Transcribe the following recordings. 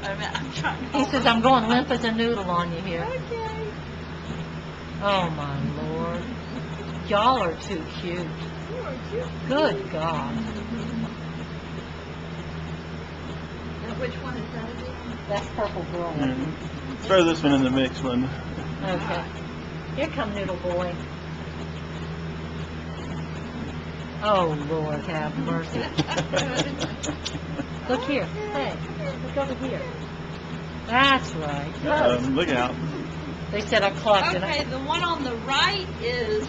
I'm trying to He says, I'm going limp as a noodle on you here. Okay. Oh, my Lord. Y'all are too cute. You are too Good God. Now, which one is that again? That's Purple Girl. Throw this one in the mix, one. Okay. Here come Noodle Boy. Oh, Lord, have mercy. Look here. Hey, look over here. That's right. Look out. They said I clucked it. Okay, the one on the right is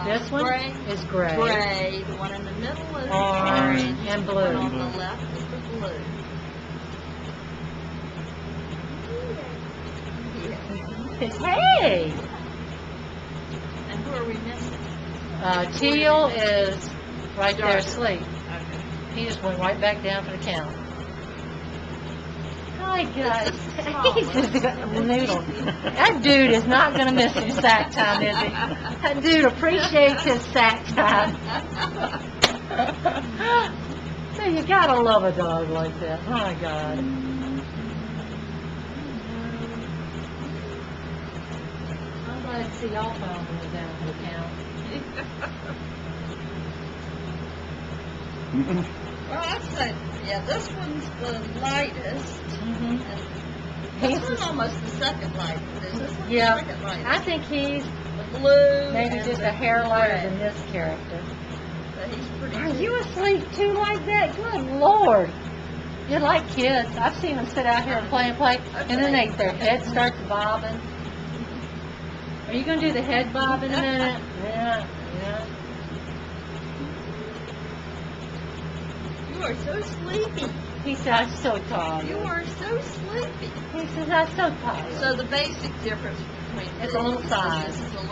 This one gray. is gray. Gray. The one in the middle is Orange and blue. The one on the left is the blue. Hey! And who are we missing? Teal is right there asleep. Okay. He just went right back down for the count. Hi, guys. He's just a noodle. That dude is not going to miss some sack time, is he? That dude appreciates his sack time. So you got to love a dog like that. My God. I'm glad to see y'all found him down for the count. Well, I'd say, yeah, this one's the lightest. Mm-hmm. This one's almost the second lightest. Is this one Yeah, the second lightest? I think he's The blue. maybe and just the a hair lighter red. than this character. But he's pretty Are cool. you asleep too like that? Good Lord. You're like kids. I've seen them sit out here and play, and then their head starts bobbing. Are you going to do the head bob in a minute? Yeah, yeah. You are so sleepy. He said, I'm so tired. You are so sleepy. He says, I'm so tired. So the basic difference between It's a little size. This is going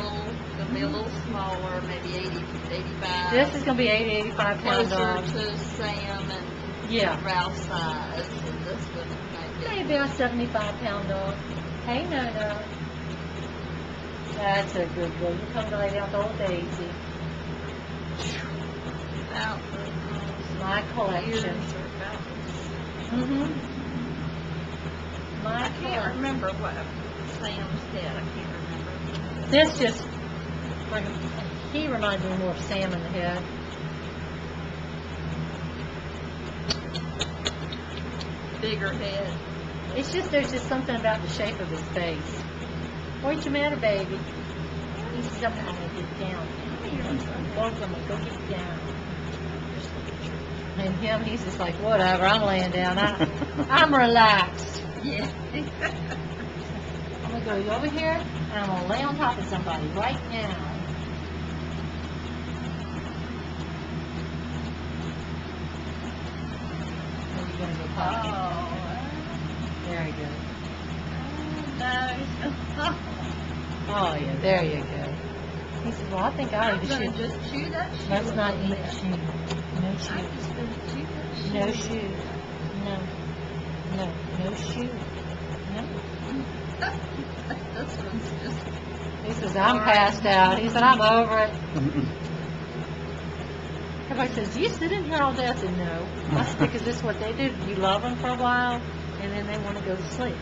to be a little smaller, maybe 80, 85. This is going to be 80, 85 pound closer dog. to Sam and Yeah. Ralph's size. And this one Maybe a 75 pound dog. Hey, no. That's a good boy. You come right out to old Daisy. about My collection. Mm-hmm. My I can't collection. remember what Sam's head. I can't remember. This just, he reminds me more of Sam in the head. Bigger head. It's just, there's just something about the shape of his face. What's the matter, baby? He says, I'm going to get down. Both of them, go get down. And him, he's just like, whatever, I'm laying down. I'm relaxed. Yeah. I'm going to go over here, and I'm going to lay on top of somebody right now. Are you going to go potty? Very good. No. Oh, yeah, there you go. He says, well, I think I I'm need to going shoot. to just chew that shoe. Let's not a eat little bit. shoes. No I'm shoes. just going to chew that shoe. No shoes. No shoes. No. This one's just... He says, I'm passed out. He said, I'm over it. Everybody says, do you sit in here all day? I said, no. I said, because this is what they do. You love them for a while, and then they want to go to sleep.